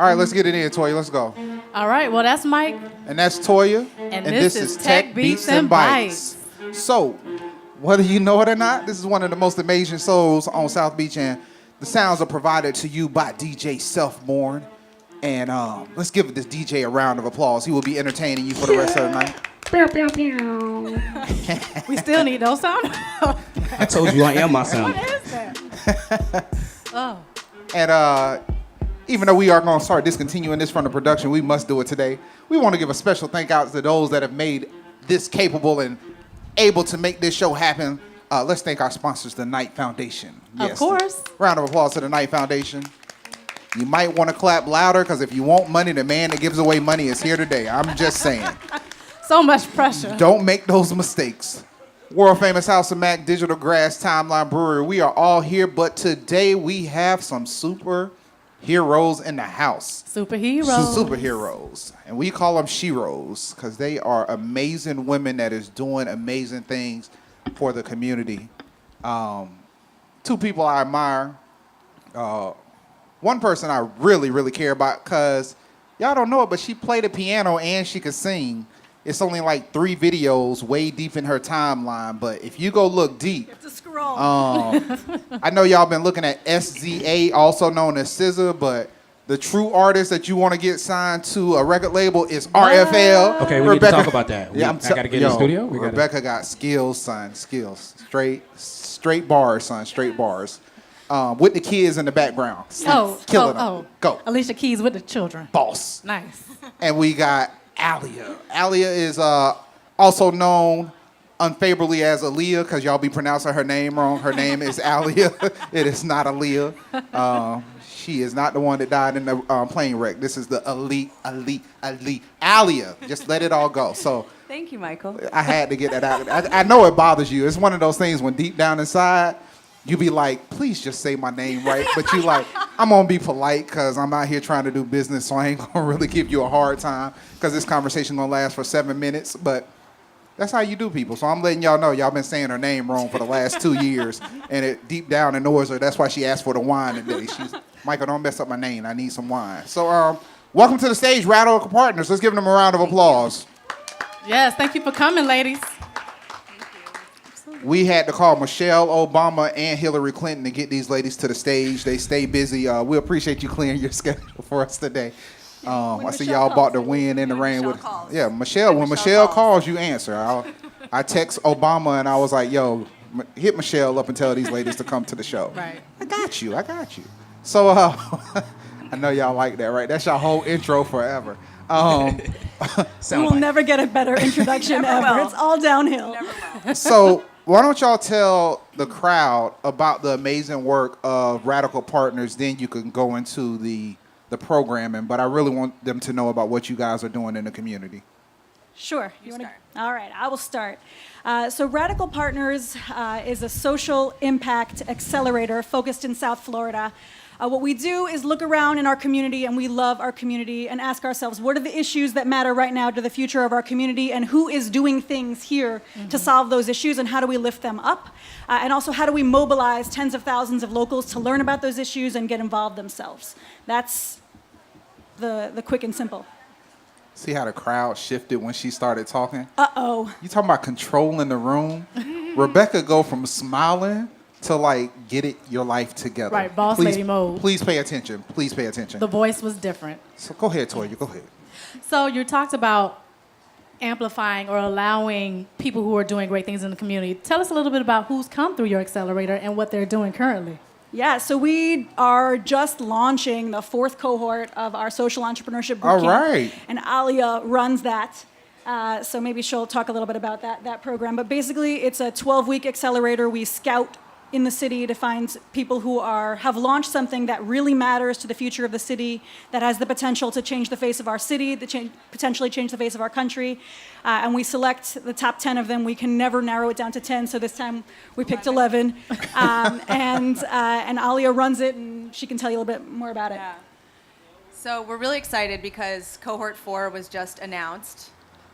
right, let's get it in, Toya. Let's go. All right, well, that's Mike. And that's Toya. And this is Tech Beats and Bytes. So, whether you know it or not, this is one of the most amazing shows on South Beach, and the sounds are provided to you by DJ Selfborn. And let's give this DJ a round of applause. He will be entertaining you for the rest of the night. We still need those sounds. I told you I am my sound. What is that? Oh. And even though we are going to start discontinuing this from the production, we must do it today. We want to give a special thank out to those that have made this capable and able to make this show happen. Let's thank our sponsors, the Knight Foundation. Yes, of course. Round of applause to the Knight Foundation. You might want to clap louder because if you want money, the man that gives away money is here today. I'm just saying. So much pressure. Don't make those mistakes. World famous House of Mac, Digital Grass, Timeline Brewery. We are all here, but today we have some superheroes in the house. Superheroes. And we call them sheroes because they are amazing women that is doing amazing things for the community. Two people I admire. One person I really, really care about because y'all don't know it, but she played the piano and she could sing. It's only like 3 videos way deep in her timeline, but if you go look deep, you have to scroll. I know y'all been looking at SZA, also known as SZA, but the true artist that you want to get signed to a record label is RFL. Okay, we need to talk about that. I got to get in the studio. Rebecca got skills, son. Skills. Straight bars, son. Straight bars. With the kids in the background. Killing them. Go. Alicia Keys with the children. Boss. Nice. And we got Alia. Alia is also known unfavorably as Alia because y'all be pronouncing her name wrong. Her name is Alia. It is not Alia. She is not the one that died in the plane wreck. This is the elite Alia. Just let it all go. So thank you, Michael. I had to get that out. I know it bothers you. It's one of those things when deep down inside, you be like, please just say my name right. But you like, I'm going to be polite because I'm out here trying to do business, so I ain't going to really give you a hard time because this conversation going to last for 7 minutes. But that's how you do people. So I'm letting y'all know y'all been saying her name wrong for the last 2 years. And it deep down annoys her. That's why she asked for the wine today. She's, Michael, don't mess up my name. I need some wine. So welcome to the stage, Radical Partners. Let's give them a round of applause. Yes, thank you for coming, ladies. We had to call Michelle Obama and Hillary Clinton to get these ladies to the stage. They stay busy. We appreciate you clearing your schedule for us today. I see y'all bought the wind in the rain. Yeah, Michelle. When Michelle calls, you answer. I text Obama and I was like, yo, hit Michelle up and tell these ladies to come to the show. Right. I got you. So I know y'all like that, right? That's your whole intro forever. We will never get a better introduction ever. It's all downhill. So why don't y'all tell the crowd about the amazing work of Radical Partners, then you can go into the programming, but I really want them to know about what you guys are doing in the community. Sure. You start. All right, I will start. So Radical Partners is a social impact accelerator focused in South Florida. What we do is look around in our community, and we love our community, and ask ourselves, what are the issues that matter right now to the future of our community, and who is doing things here to solve those issues, and how do we lift them up? And also, how do we mobilize tens of thousands of locals to learn about those issues and get involved themselves? That's the quick and simple. See how the crowd shifted when she started talking? Uh-oh. You talking about controlling the room? Rebecca go from smiling to like get your life together. Right, boss lady mode. Please pay attention. The voice was different. So go ahead, Toya. Go ahead. So you talked about amplifying or allowing people who are doing great things in the community. Tell us a little bit about who's come through your accelerator and what they're doing currently. Yeah, so we are just launching the 4th cohort of our social entrepreneurship bootcamp. All right. And Alia runs that. So maybe she'll talk a little bit about that program. But basically, it's a 12-week accelerator. We scout in the city to find people who have launched something that really matters to the future of the city, that has the potential to change the face of our city, potentially change the face of our country. And we select the top 10 of them. We can never narrow it down to 10, so this time we picked 11. And Alia runs it, and she can tell you a little bit more about it. Yeah. So we're really excited because Cohort 4 was just announced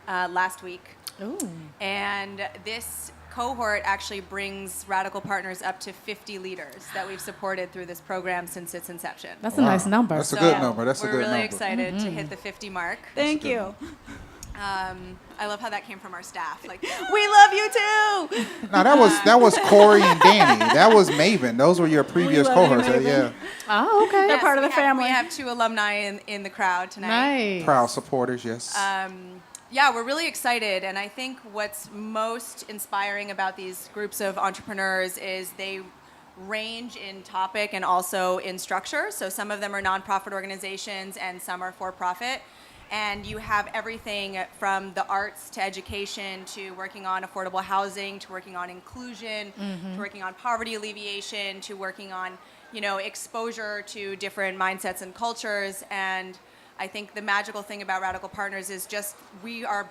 last week. Ooh. And this cohort actually brings Radical Partners up to 50 leaders that we've supported through this program since its inception. That's a nice number. That's a good number. That's a good We're number. really excited to hit the 50 mark. Thank you. I love how that came from our staff. Like, We love you too. No, that was Corey and Danny. That was Maven. Those were your previous love you, cohorts. Maven. Yeah. Oh, okay. They're part of the family. We have 2 alumni in the crowd tonight. Nice. Proud supporters, yes. Yeah, we're really excited, and I think what's most inspiring about these groups of entrepreneurs is they range in topic and also in structure. So some of them are nonprofit organizations and some are for-profit. And you have everything from the arts to education to working on affordable housing to working on inclusion to working on poverty alleviation to working on, exposure to different mindsets and cultures. And I think the magical thing about Radical Partners is just we are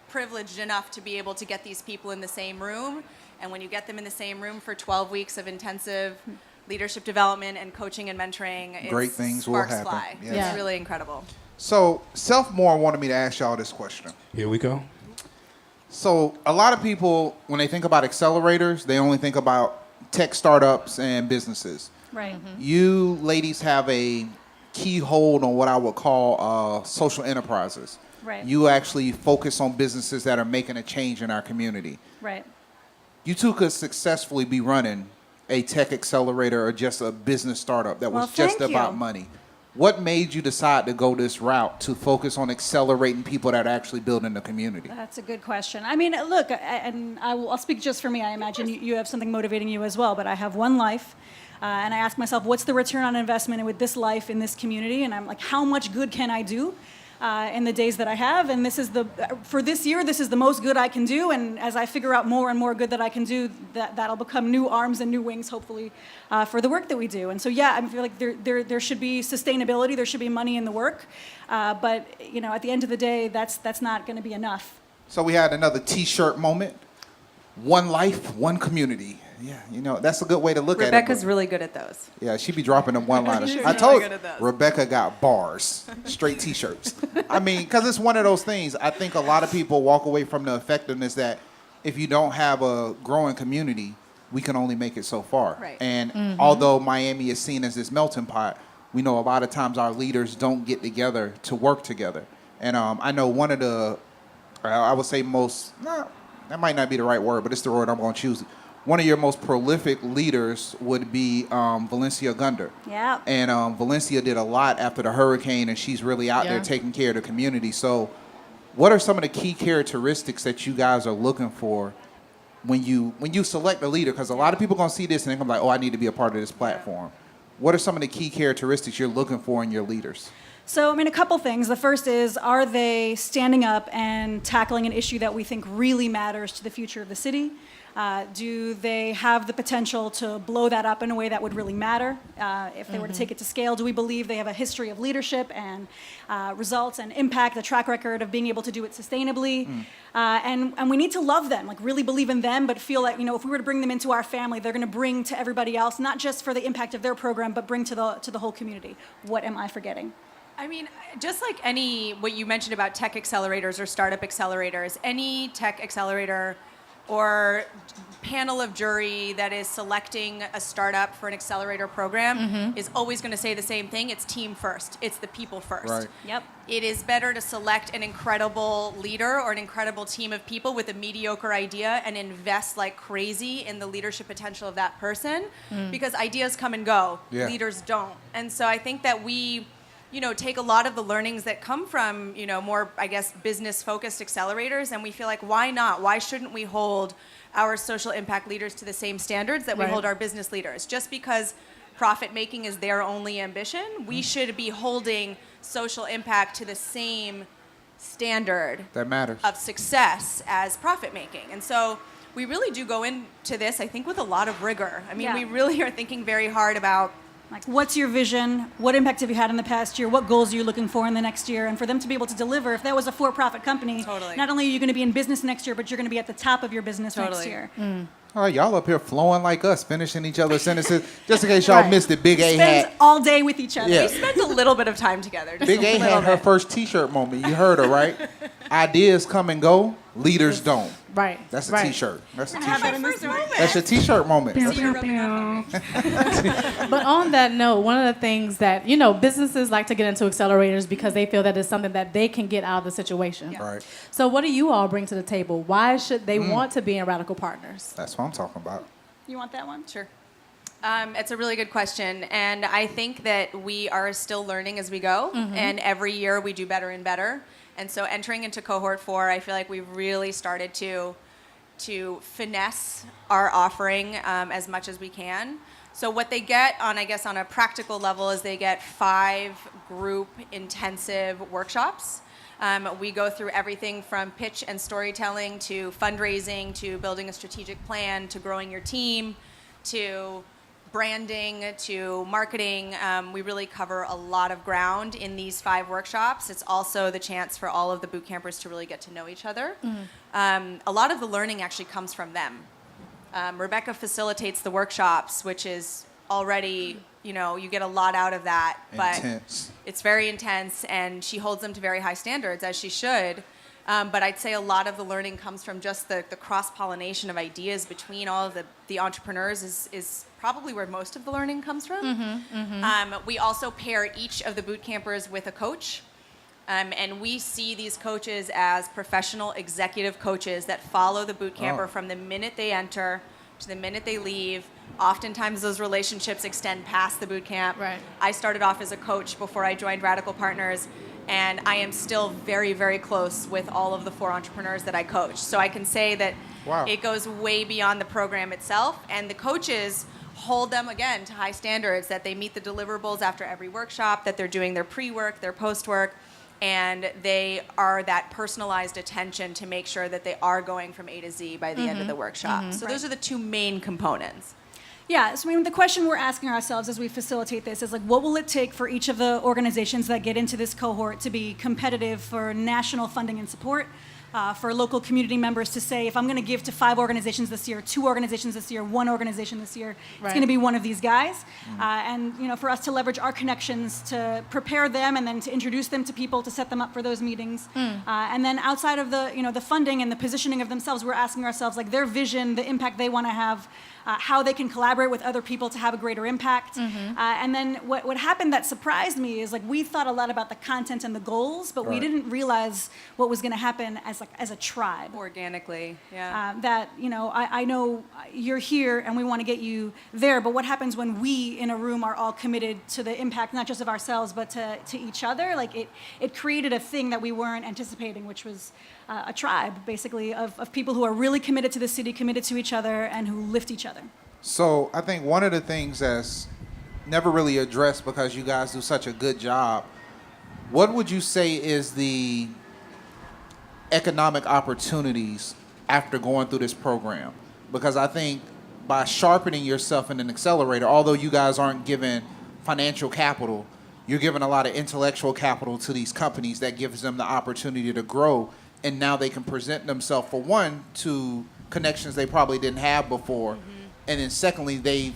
privileged enough to be able to get these people in the same room. And when you get them in the same room for 12 weeks of intensive leadership development and coaching and mentoring, Great things will happen. Fly. Yes. Yeah. It's really incredible. So, Self-More wanted me to ask y'all this question. Here we go. So, a lot of people, when they think about accelerators, they only think about tech startups and businesses. Right. You ladies have a key hold on what I would call social enterprises. Right. You actually focus on businesses that are making a change in our community. Right. You two could successfully be running a tech accelerator or just a business startup that was Well, just thank about you. money. What made you decide to go this route to focus on accelerating people that are actually building the community? That's a good question. I mean, look, and I'll speak just for me. I imagine you have something motivating you as well, but I have one life. And I ask myself, what's the return on investment with this life in this community? And I'm like, how much good can I do in the days that I have? And for this year, this is the most good I can do. And as I figure out more and more good that I can do, that'll become new arms and new wings, hopefully, for the work that we do. And so, yeah, I feel like there should be sustainability. There should be money in the work. But, at the end of the day, that's not going to be enough. So we had another T-shirt moment. One life, one community. Yeah, that's a good way to look at it. Rebecca's really good at those. Yeah, she be dropping them one-liners. She's I really told good at those. Rebecca got bars, straight T-shirts. I mean, because it's one of those things. I think a lot of people walk away from the effectiveness that if you don't have a growing community, we can only make it so far. Right. And although Miami is seen as this melting pot, we know a lot of times our leaders don't get together to work together. And I know one of the, I would say that might not be the right word, but it's the word I'm going to choose. One of your most prolific leaders would be Valencia Gunder. Yeah. And Valencia did a lot after the hurricane, and she's really out there Yeah. taking care of the community. So what are some of the key characteristics that you guys are looking for when you select a leader? Because a lot of people are going to see this and they're going to be like, oh, I need to be a part of this platform. What are some of the key characteristics you're looking for in your leaders? So, I mean, a couple things. The first is, are they standing up and tackling an issue that we think really matters to the future of the city? Do they have the potential to blow that up in a way that would really matter if they were to take it to scale? Do we believe they have a history of leadership and results and impact, a track record of being able to do it sustainably? And we need to love them, like really believe in them, but feel like, if we were to bring them into our family, they're going to bring to everybody else, not just for the impact of their program, but bring to the whole community. What am I forgetting? I mean, just like what you mentioned about tech accelerators or startup accelerators, any tech accelerator or panel of jury that is selecting a startup for an accelerator program is always going to say the same thing. It's team first. It's the people first. Right. Yep. It is better to select an incredible leader or an incredible team of people with a mediocre idea and invest like crazy in the leadership potential of that person because ideas come and go. Yeah. Leaders don't. And so I think that we take a lot of the learnings that come from, more, I guess, business-focused accelerators, and we feel like, why not? Why shouldn't we hold our social impact leaders to the same standards that we Right. hold our business leaders? Just because profit-making is their only ambition, we should be holding social impact to the same standard That matters. of success as profit-making. And so we really do go into this, I think, with a lot of rigor. I mean, Yeah. we really are thinking very hard about Like, what's your vision? What impact have you had in the past year? What goals are you looking for in the next year? And for them to be able to deliver, if that was a for-profit company, Totally. not only are you going to be in business next year, but you're going to be at the top of your business next Totally. year. Oh, y'all up here flowing like us, finishing each other's sentences. Just in case y'all Right. missed it, Big A Spend had all day with each other. Yeah. we spent a little bit of time together. Just Big a A little had her bit. first T-shirt moment. You heard her, right? Ideas come and go, Leaders don't. Right. That's a right. T-shirt. That's a have that T-shirt. in this moment. That's your T-shirt moment. See you rubbing off on me. But on that note, one of the things that, businesses like to get into accelerators because they feel that it's something that they can get out of the situation. Yeah. Right. So what do you all bring to the table? Why should they want to be in Radical Partners? That's what I'm talking about. You want that one? Sure. It's a really good question. And I think that we are still learning as we go. And every year we do better and better. And so entering into cohort 4, I feel like we've really started to finesse our offering as much as we can. So what they get on a practical level is they get 5 group intensive workshops. We go through everything from pitch and storytelling to fundraising to building a strategic plan to growing your team to branding to marketing. We really cover a lot of ground in these 5 workshops. It's also the chance for all of the boot campers to really get to know each other. A lot of the learning actually comes from them. Rebecca facilitates the workshops, which is already, you get a lot out of that. But Intense. it's very intense, and she holds them to very high standards, as she should. But I'd say a lot of the learning comes from just the cross-pollination of ideas between all of the entrepreneurs is probably where most of the learning comes from. We also pair each of the boot campers with a coach. And we see these coaches as professional executive coaches that follow the boot camper from the minute they enter to the minute they leave. Oftentimes those relationships extend past the boot camp. Right. I started off as a coach before I joined Radical Partners, and I am still very, very close with all of the 4 entrepreneurs that I coach. So I can say that it goes way beyond the program itself, and the coaches hold them, again, to high standards, that they meet the deliverables after every workshop, that they're doing their pre-work, their post-work, and they are that personalized attention to make sure that they are going from A to Z by the end of the workshop. So those are the 2 main components. Yeah, so the question we're asking ourselves as we facilitate this is what will it take for each of the organizations that get into this cohort to be competitive for national funding and support, for local community members to say, if I'm going to give to 5 organizations this year, 2 organizations this year, 1 organization this year, it's going to be one of these guys. And for us to leverage our connections to prepare them and then to introduce them to people, to set them up for those meetings. And then outside of the funding and the positioning of themselves, we're asking ourselves their vision, the impact they want to have, how they can collaborate with other people to have a greater impact. And then what happened that surprised me is we thought a lot about the content and the goals, but we didn't realize what was going to happen as a tribe. Organically, yeah. That, I know you're here and we want to get you there, but what happens when we in a room are all committed to the impact, not just of ourselves, but to each other? It created a thing that we weren't anticipating, which was a tribe, basically, of people who are really committed to the city, committed to each other, and who lift each other. So I think one of the things that's never really addressed because you guys do such a good job, what would you say is the economic opportunities after going through this program? Because I think by sharpening yourself in an accelerator, although you guys aren't given financial capital, you're giving a lot of intellectual capital to these companies that gives them the opportunity to grow. And now they can present themselves, for one, to connections they probably didn't have before. And then secondly, they've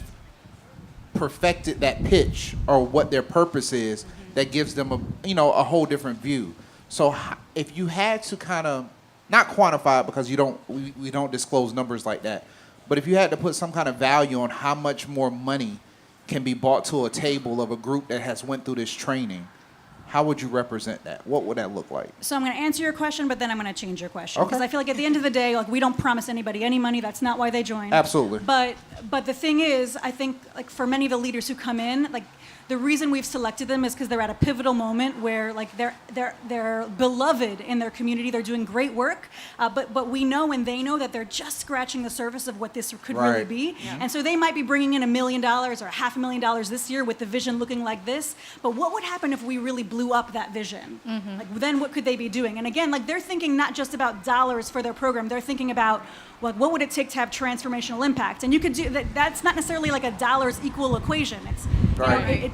perfected that pitch or what their purpose is that gives them a whole different view. So if you had to kind of, not quantify it because we don't disclose numbers like that, but if you had to put some kind of value on how much more money can be brought to a table of a group that has went through this training, how would you represent that? What would that look like? So I'm going to answer your question, but then I'm going to change your question. Okay. Because I feel like at the end of the day, we don't promise anybody any money. That's not why they join. Absolutely. But the thing is, I think for many of the leaders who come in, the reason we've selected them is because they're at a pivotal moment where they're beloved in their community. They're doing great work, but we know and they know that they're just scratching the surface of what this could really be. Yeah. And so they might be bringing in $1 million or $500,000 this year with the vision looking like this. But what would happen if we really blew up that vision? Then what could they be doing? And again, they're thinking not just about dollars for their program. They're thinking about what would it take to have transformational impact? And you could do that. That's not necessarily a dollars equal equation. It's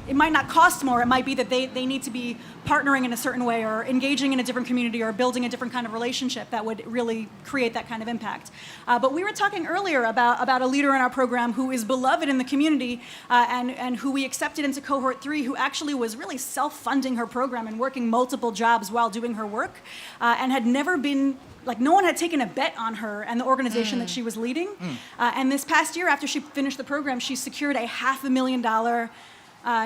it might not cost more. It might be that they need to be partnering in a certain way or engaging in a different community or building a different kind of relationship that would really create that kind of impact. But we were talking earlier about a leader in our program who is beloved in the community and who we accepted into cohort 3, who actually was really self-funding her program and working multiple jobs while doing her work and had never been like no one had taken a bet on her and the organization that she was leading. And this past year, after she finished the program, she secured a $500,000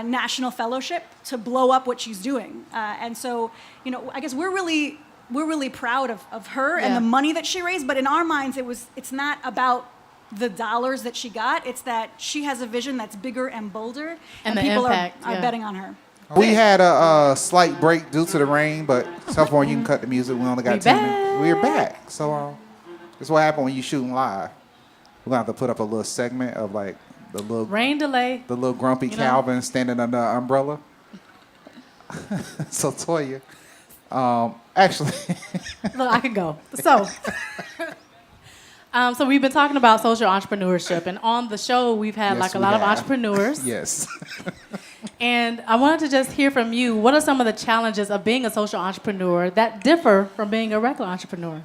national fellowship to blow up what she's doing. And so, you know, I guess we're really proud of her and the money that she raised. But in our minds, it's not about the dollars that she got. It's that she has a vision that's bigger and bolder, and people impact, are betting on her. We had a slight break due to the rain, but so far you can cut the music. We only got 10 minutes. We're back. So that's what happened when you shooting live. We're going to have to put up a little segment of like the little rain delay. The little grumpy Calvin standing under an umbrella. So Toya, actually. Look, I could go. So we've been talking about social entrepreneurship, and on the show we've had a lot of entrepreneurs. Yes. And I wanted to just hear from you, what are some of the challenges of being a social entrepreneur that differ from being a regular entrepreneur?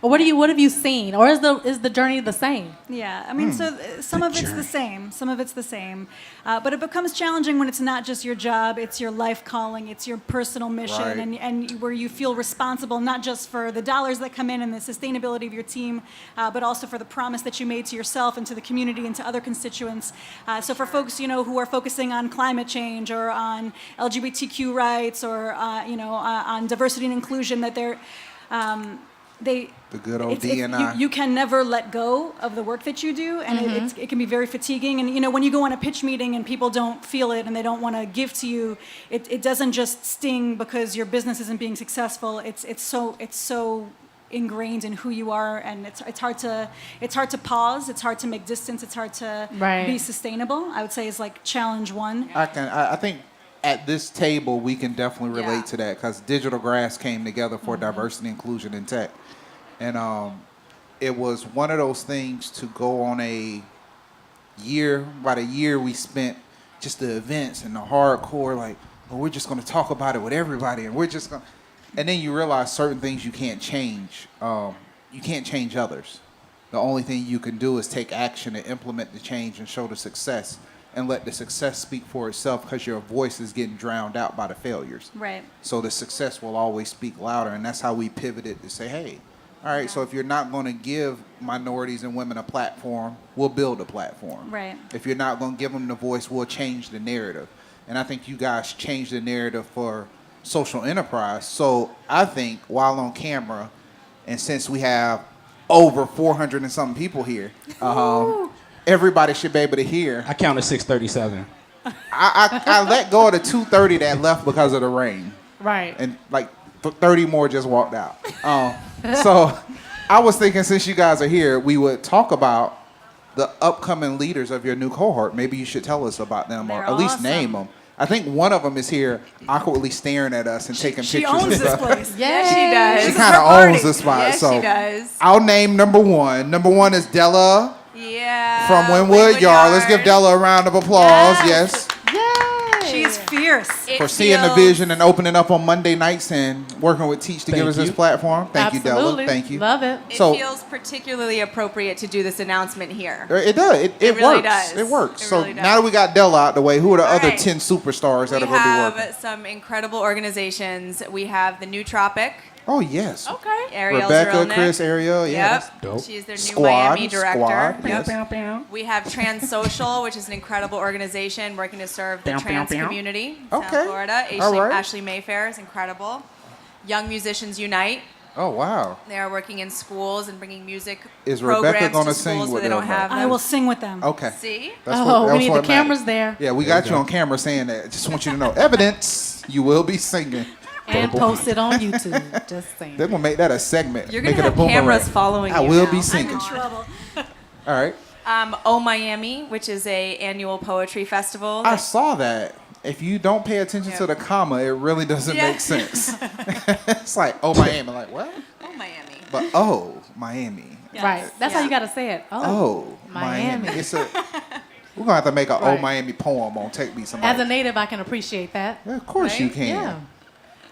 Or what have you seen? Or is the journey the same? Yeah, I mean, so some of it's the same. Some of it's the same. But it becomes challenging when it's not just your job, it's your life calling, it's your personal mission, Right. and where you feel responsible not just for the dollars that come in and the sustainability of your team, but also for the promise that you made to yourself and to the community and to other constituents. So for folks, you know, who are focusing on climate change or on LGBTQ rights or, on diversity and inclusion, that the good old D&I. You can never let go of the work that you do, and it can be very fatiguing. And you know, when you go on a pitch meeting and people don't feel it and they don't want to give to you, it doesn't just sting because your business isn't being successful. It's so ingrained in who you are, and it's hard to pause. It's hard to make distance. It's hard to be sustainable. I would say is like challenge one. I think at this table we can definitely relate to that because Digital Grass came together for diversity and inclusion in tech. And it was one of those things to go on about a year we spent just the events and the hardcore, like, well, we're just going to talk about it with everybody, and and then you realize certain things you can't change. You can't change others. The only thing you can do is take action and implement the change and show the success and let the success speak for itself because your voice is getting drowned out by the failures. Right. So the success will always speak louder, and that's how we pivoted to say, hey, all right, so if you're not going to give minorities and women a platform, we'll build a platform. Right. If you're not going to give them the voice, we'll change the narrative. And I think you guys changed the narrative for social enterprise. So I think while on camera, and since we have over 400 and something people here, everybody should be able to hear. I counted 637. I let go of the 230 that left because of the rain. Right. And like 30 more just walked out. So I was thinking since you guys are here, we would talk about the upcoming leaders of your new cohort. Maybe you should tell us about them or at least name them. I think one of them is here awkwardly staring at us and taking She pictures. owns this place. Yes, she does. She kind of owns the spot. Yes, so she does. I'll name number one. Number one is Della from Wynwood Yard. Let's give Della a round of applause. Yes. She is fierce. For seeing the vision and opening up on Monday nights and working with Teach to give us this platform. Thank you, Della. Thank you. Love it. It feels particularly appropriate to do this announcement here. It does. It really works. does. It works. It So really does. now that we got Della out the way, who are the other right. 10 superstars that We are going to be working? have some incredible organizations. We have the New Tropic. Oh, yes. Okay. Ariel Rebecca, Zerolnik. Chris, Ariel. Yeah. Yep. that's dope. She's their new Squad, Miami director. Squad, Yep. yes. We have Trans Social, which is an incredible organization working to serve the trans community in South Florida. All right. Ashley Mayfair is incredible. Young Musicians Unite. Oh, wow. They are working in schools and bringing music Is Rebecca programs gonna to sing schools where with they them, don't have them. I will sing with them. Okay. See? We need the cameras there. Yeah, we got you on camera saying that. Just want you to know, evidence, you will be singing. And post it on YouTube. Just saying. They're going to make that a segment. You're Make going to it a have boomerang. cameras following I you will now. be I'm singing. in trouble. All right. Oh Miami, which is a annual poetry festival. I saw that. If you don't pay attention to the comma, it really doesn't Yeah. make sense. It's like, oh, Miami. Like, what? Oh Miami. But, oh, Miami. Right. That's how you got to say it. Oh, Miami. Miami. We're going to have to make an Right. Oh Miami poem on Take Me Somebody. As a native, I can appreciate that. Yeah, of course Right? you can. Yeah.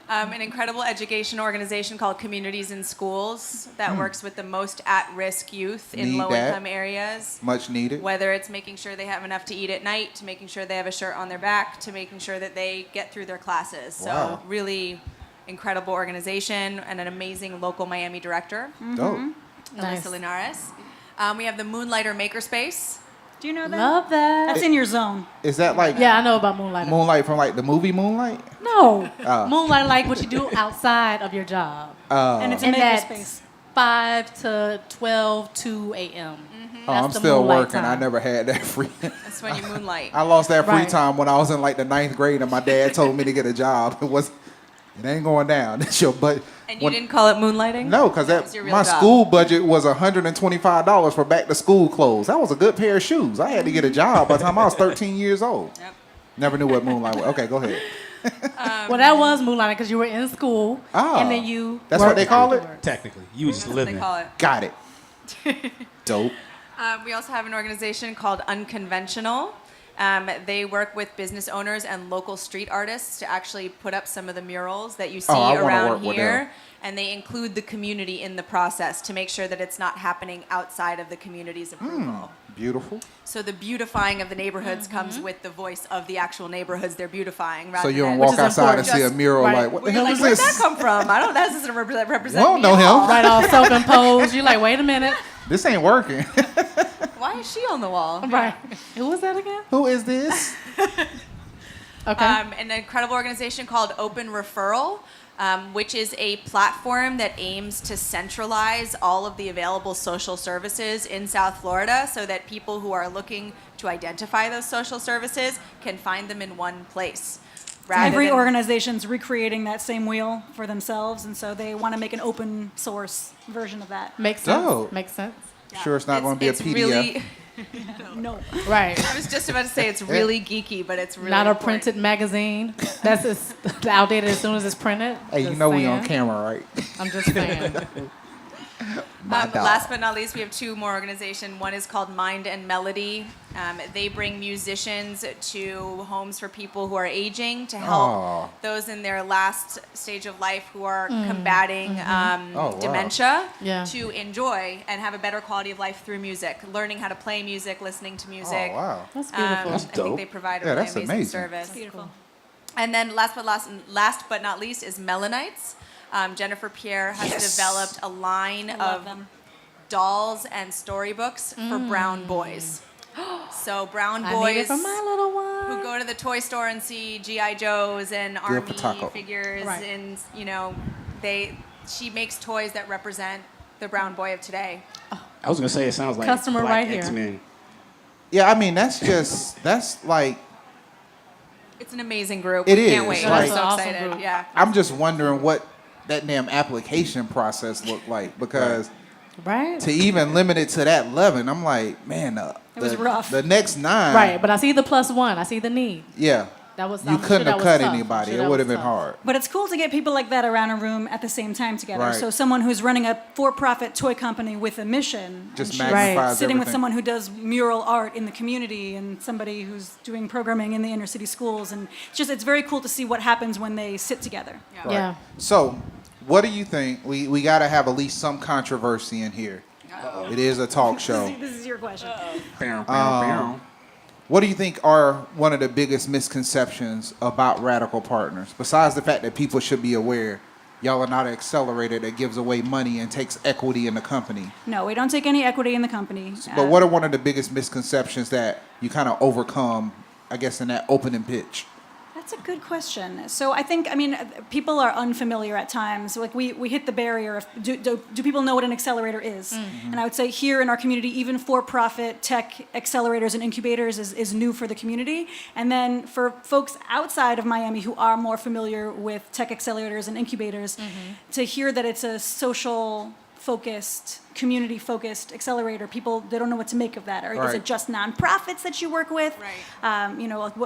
An incredible education organization called Communities in Schools that works with the most at-risk youth in Need low-income that. areas. Much needed. Whether it's making sure they have enough to eat at night, to making sure they have a shirt on their back, to making sure that they get through their classes. Wow. So really incredible organization and an amazing local Miami director, Dope. Nice. Alyssa Linares. We have the Moonlighter Makerspace. Do you know that? Love that. That's in your zone. Is that like Yeah, I know about Moonlight. Moonlight from like the movie Moonlight? No. Oh. Moonlight, like what you do outside of your job. And it's a And that's makerspace. 5 to 12, 2 a.m. Oh, I'm still working. I never had that free. That's when you moonlight. I lost that free Right. time when I was in like the 9th grade and my dad told me to get a job. It ain't going down. It's your budget. And you didn't call it moonlighting? No, because was your real my job. school budget was $125 for back to school clothes. That was a good pair of shoes. I had to get a job by the time I was 13 years old. Yep. Never knew what moonlight was. Okay, go ahead. Well, that was moonlighting because you were in school and then you. That's what worked they call it? afterwards. Technically, you was just That's what living they it. call it. Got it. Dope. We also have an organization called Unconventional. They work with business owners and local street artists to actually put up some of the murals that you see I wanna around work with them. here. And they include the community in the process to make sure that it's not happening outside of the community's approval. Beautiful. So the beautifying of the neighborhoods comes with the voice of the actual neighborhoods they're beautifying. Rather So you don't than walk is outside and important. see a mural Right. like, what the You're hell like, is where'd this? that come from? I don't. That doesn't represent We don't me know at him. all. Right off soaking pose. You're like, wait a minute. This ain't working. Why is she on the wall? Right. Who was that again? Who is this? Okay. An incredible organization called Open Referral, which is a platform that aims to centralize all of the available social services in South Florida so that people who are looking to identify those social services can find them in one place. Every than- organization's recreating that same wheel for themselves, and so they want to make an open source version of that. Makes sense. Dope. Makes sense. Sure it's not going to be a it's PDF. Really, No. Right. I was just about to say it's really geeky, but it's really Not a important. printed magazine. That's as outdated as soon as it's printed. Hey, you Just know we on saying. camera, right? I'm just saying. dog. Last but not least, we have two more organizations. One is called Mind and Melody. They bring musicians to homes for people who are aging to help Aw. those in their last stage of life who are combating wow. dementia Yeah. to enjoy and have a better quality of life through music, learning how to play music, listening to music. Oh, wow. That's beautiful. I dope. think they provide a Yeah, really that's amazing, amazing. service. Beautiful. And then last but not least is Melanites. Jennifer Pierre has developed a line love of them. dolls and storybooks for brown boys. So brown I need it boys for my little one. who go to the toy store and see G.I. Joes and for army taco. figures, Right. and she makes toys that represent the brown boy of today. I was gonna say it sounds like Customer Black right here. X-Men. Yeah, I mean, that's like, It's an amazing group. It We is, Can't wait. like- I'm That's so an awesome excited. group. Yeah. I'm just wondering what that damn application process looked like because Right. to even limit it to that 11, I'm like, man, It was rough. The next 9, Right. But I see the +1. I see the need. Yeah, That was. you I'm sure couldn't that have was cut tough. I'm anybody. sure It that would have was been tough. hard. But it's cool to get people like that around a room at the same time together. Right. So someone who's running a for-profit toy company with a mission, Just and she's magnifies sitting with everything. someone who does mural art in the community, and somebody who's doing programming in the inner city schools, and it's very cool to see what happens when they sit together. Right. Yeah. So, what do you think? We got to have at least some controversy in here. It is a talk show. This is your question. What do you think are one of the biggest misconceptions about Radical Partners? Besides the fact that people should be aware, y'all are not an accelerator that gives away money and takes equity in the company. No, we don't take any equity in the company. But what are one of the biggest misconceptions that you kind of overcome, I guess, in that opening pitch? That's a good question. So I think, people are unfamiliar at times. Like we hit the barrier of do people know what an accelerator is? And I would say here in our community, even for-profit tech accelerators and incubators is new for the community. And then for folks outside of Miami who are more familiar with tech accelerators and incubators, to hear that it's a social-focused, community-focused accelerator, they don't know what to make of that. Or is Right. it just nonprofits that you work with? Right.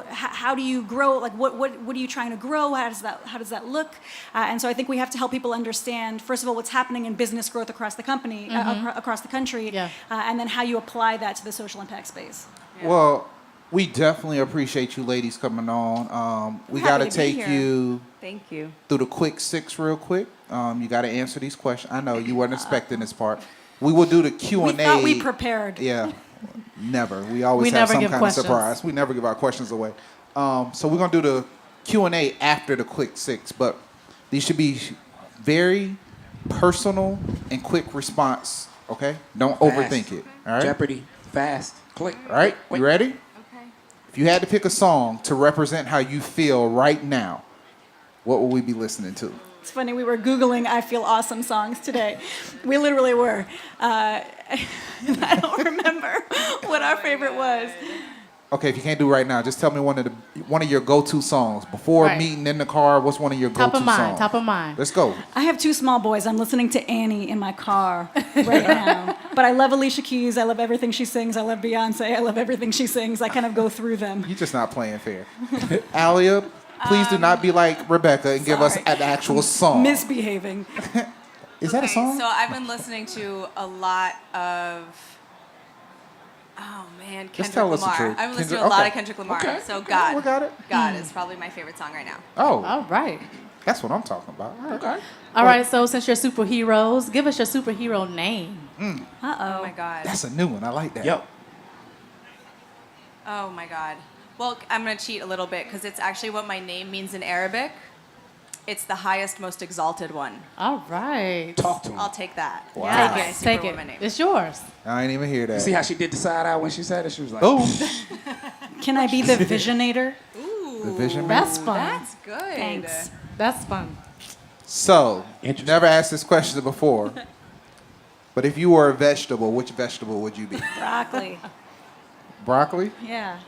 How do you grow? Like, what are you trying to grow? How does that look? And so I think we have to help people understand, first of all, what's happening in business growth across the company, across the country, Yeah. And then how you apply that to the social impact space. Well, we definitely appreciate you ladies coming on. We Happy got to to be take here. you Thank you. through the quick 6 real quick. You got to answer these questions. I know you weren't expecting this part. We will do the Q&A. We thought we prepared. Yeah, never. We always We have never some give kind questions. of surprise. We never give our questions away. So we're going to do the Q&A after the quick 6. But These should be very personal and quick response, okay? Don't overthink it, all right? Jeopardy. Fast. Click. All right, Wait. you ready? Okay. If you had to pick a song to represent how you feel right now, what would we be listening to? It's funny, we were Googling I Feel Awesome songs today. We literally were. I don't remember what our favorite was. Okay, if you can't do it right now, just tell me one of your go-to songs. Before Right. meeting in the car, what's one of your Top go-to of mind, songs? top of mind. Let's go. I have two small boys. I'm listening to Annie in my car right now. But I love Alicia Keys. I love everything she sings. I love Beyonce. I love everything she sings. I kind of go through them. You're just not playing fair. Alia, please do not be like Rebecca and give us an actual song. Misbehaving. Is that a song? So I've been listening to a lot of. Oh man, Kendrick tell us the Lamar. truth. I've been listening Kendrick- to a lot okay. of Kendrick Lamar. Okay. So Okay, God, we got it. God is probably my favorite song right now. Oh, All right. that's what I'm talking about. Okay. All right, so since you're superheroes, give us your superhero name. Oh Uh-oh. my God. That's a new one. I like that. Yep. Oh my God. Well, I'm gonna cheat a little bit because it's actually what my name means in Arabic. It's the highest, most exalted one. All right. Talk to him. I'll take that. Wow. That's Take my it. Take it. superwoman name. It's yours. I ain't even hear that. See how she did the side eye when she said it? She was like, Oh, Can I be the Visionator? the Vision Man. That's fun. That's good. Thanks. That's fun. So, Interesting. never asked this question before, but if you were a vegetable, which vegetable would you be? Broccoli. Broccoli? Yeah.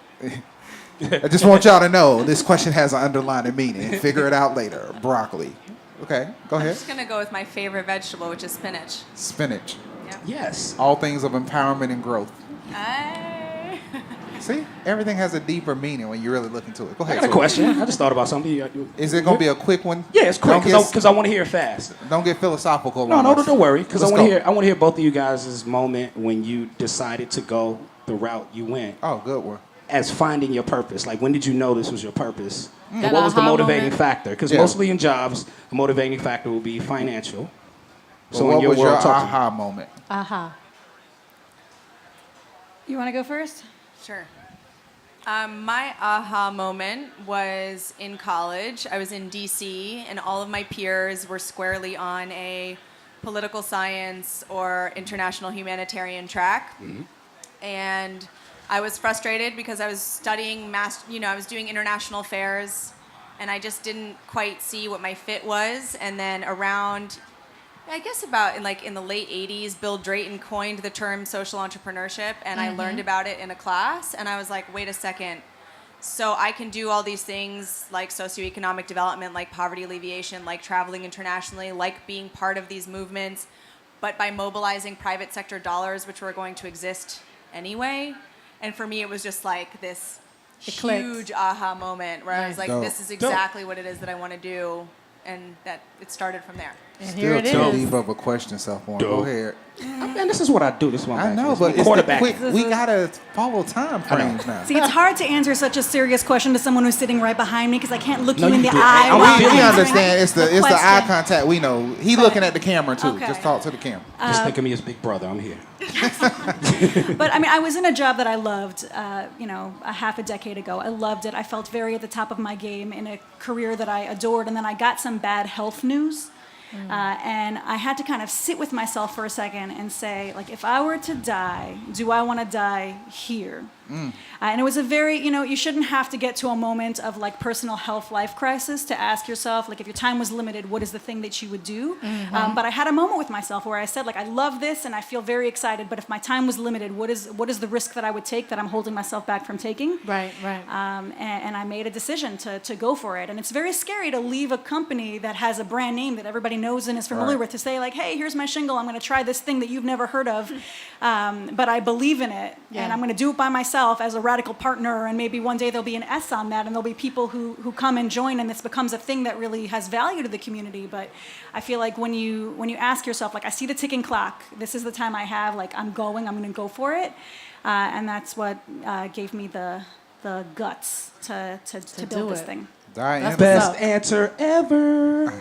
I just want y'all to know this question has an underlying meaning. Figure it out later. Broccoli. Okay, go I'm ahead. just gonna go with my favorite vegetable, which is spinach. Spinach. Yep. yes. All things of empowerment and growth. I... See, everything has a deeper meaning when you really look into it. Go I ahead. got a Tori. question. I just thought about something. Is it gonna be a quick one? Yeah, it's quick Don't because I want to hear it fast. Don't get philosophical. No, on no, us. don't worry. Because I Let's want to go. hear. I want to hear both of you guys' moment when you decided to go the route you went Oh, good one. as finding your purpose. Like, when did you know this was your purpose? And That what was the aha motivating moment? factor? Because Yeah. mostly in jobs, the motivating factor will be financial. So, So what in your was your world, talk to me. aha moment? Aha. You want to go first? Sure. My aha moment was in college. I was in DC, and all of my peers were squarely on a political science or international humanitarian track. And I was frustrated because I was studying I was doing international affairs, and I just didn't quite see what my fit was. And then around, I guess about in the late 80s, Bill Drayton coined the term social entrepreneurship, and I learned about it in a class, and I was like, wait a second. So I can do all these things like socioeconomic development, like poverty alleviation, like traveling internationally, like being part of these movements, but by mobilizing private sector dollars, which were going to exist anyway. And for me, it was just like this It clicked. huge aha moment where I was like, Dope. this is exactly what it is that I want to do. And that it started from there. And here it Still too is. deep of a question, Self-Warn. Go Dope. ahead. Man, this is what I do. This is what I I'm know, back. but This is it's the quarterback. quick. We gotta follow time frames now. See, it's hard to answer such a serious question to someone who's sitting right behind me because I can't look No, you in you the do. eye. I'm while with you. I'm We answering understand. It's the eye question. contact. We know he looking at the camera too. Okay. Just talk to the camera. Just think of me as big brother. I'm here. But I mean, I was in a job that I loved, a half a decade ago. I loved it. I felt very at the top of my game in a career that I adored. And then I got some bad health news. And I had to kind of sit with myself for a second and say, like, if I were to die, do I want to die here? And it was a very, you shouldn't have to get to a moment of like personal health life crisis to ask yourself, like, if your time was limited, what is the thing that you would do? But I had a moment with myself where I said, like, I love this and I feel very excited, but if my time was limited, what is the risk that I would take that I'm holding myself back from taking? Right, right. And I made a decision to go for it. And it's very scary to leave a company that has a brand name that everybody knows and is familiar with to say, like, hey, here's my shingle. I'm going to try this thing that you've never heard of. But I believe in it. Yeah. And I'm going to do it by myself as a radical partner. And maybe one day there'll be an S on that. And there'll be people who come and join. And this becomes a thing that really has value to the community. But I feel like when you ask yourself, like, I see the ticking clock. This is the time I have. Like, I'm going to go for it. And that's what gave me the guts to build do this it. thing. Diane, Best up? answer ever.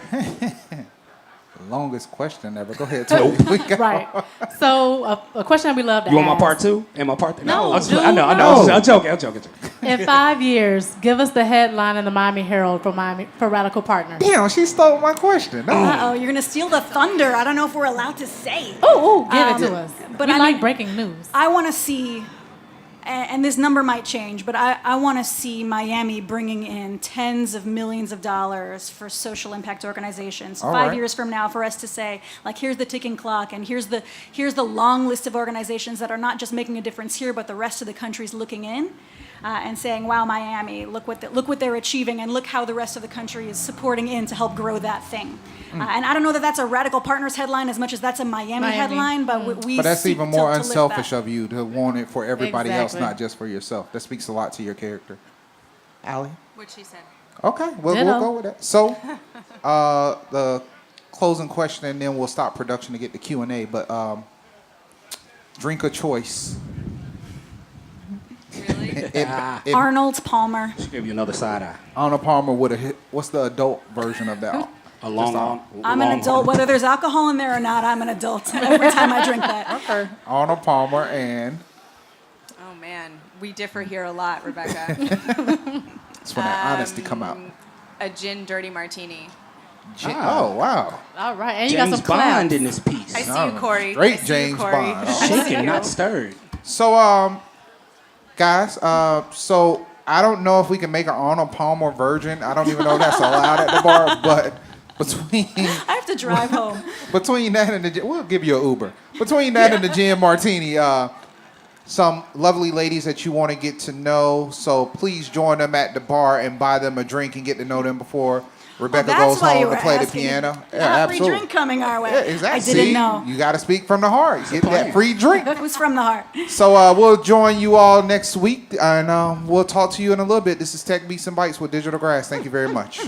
longest question ever. Go ahead. Tori. We got- Right. So a question that we love to You want my ask. part two? And my part three? No, I just- dude, I know. no. I'm joking. In 5 years, give us the headline in the Miami Herald for Radical Partners. Damn, she stole my question. No. Uh-oh, you're going to steal the thunder. I don't know if we're allowed to say. Oh, give it to us. but We I like mean- breaking news. I want to see, and this number might change, but I want to see Miami bringing in tens of millions of dollars for social impact organizations. All 5 right. years from now, for us to say, like, here's the ticking clock, and here's the long list of organizations that are not just making a difference here, but the rest of the country's looking in. And saying, "Wow, Miami! Look what they're achieving, and look how the rest of the country is supporting in to help grow that thing." And I don't know that that's a Radical Partners headline as much as that's a Miami headline, but we. But that's seek even more to lift unselfish that. of you to want it for everybody else, Exactly. not just for yourself. That speaks a lot to your character. Alia? What she said. Okay, we'll Ditto. go with that. So, the closing question, and then we'll stop production to get the Q&A. But drink of choice. Really? If Arnold Palmer. She gave you another side eye. Arnold Palmer would have hit, what's the adult version of that? A long Just arm. I'm an adult. Whether there's alcohol in there or not, I'm an adult every time I drink that. Okay. Arnold Palmer and Oh man, we differ here a lot, Rebecca. it's when that honesty come out. A gin dirty martini. Oh wow. All right, and you James got some Bond claps. in this piece. I see you, Corey. Straight I see James you, Corey. Bond. Oh. Shaken, not stirred. So guys, so I don't know if we can make an Arnold Palmer version. I don't even know if that's allowed at the bar, but between I have to drive home. between that and the we'll give you an Uber. Between that and the gin martini, some lovely ladies that you want to get to know. So please join them at the bar and buy them a drink and get to know them before Rebecca That's goes why you home were to play the asking. piano. Yeah, Got a free absolutely. drink coming our way. Yeah, exactly. I didn't See, know. You got to speak from the heart. Get that free drink. It was from the heart. So we'll join you all next week, and we'll talk to you in a little bit. This is Tech Beats and Bytes with Digital Grass. Thank you very much.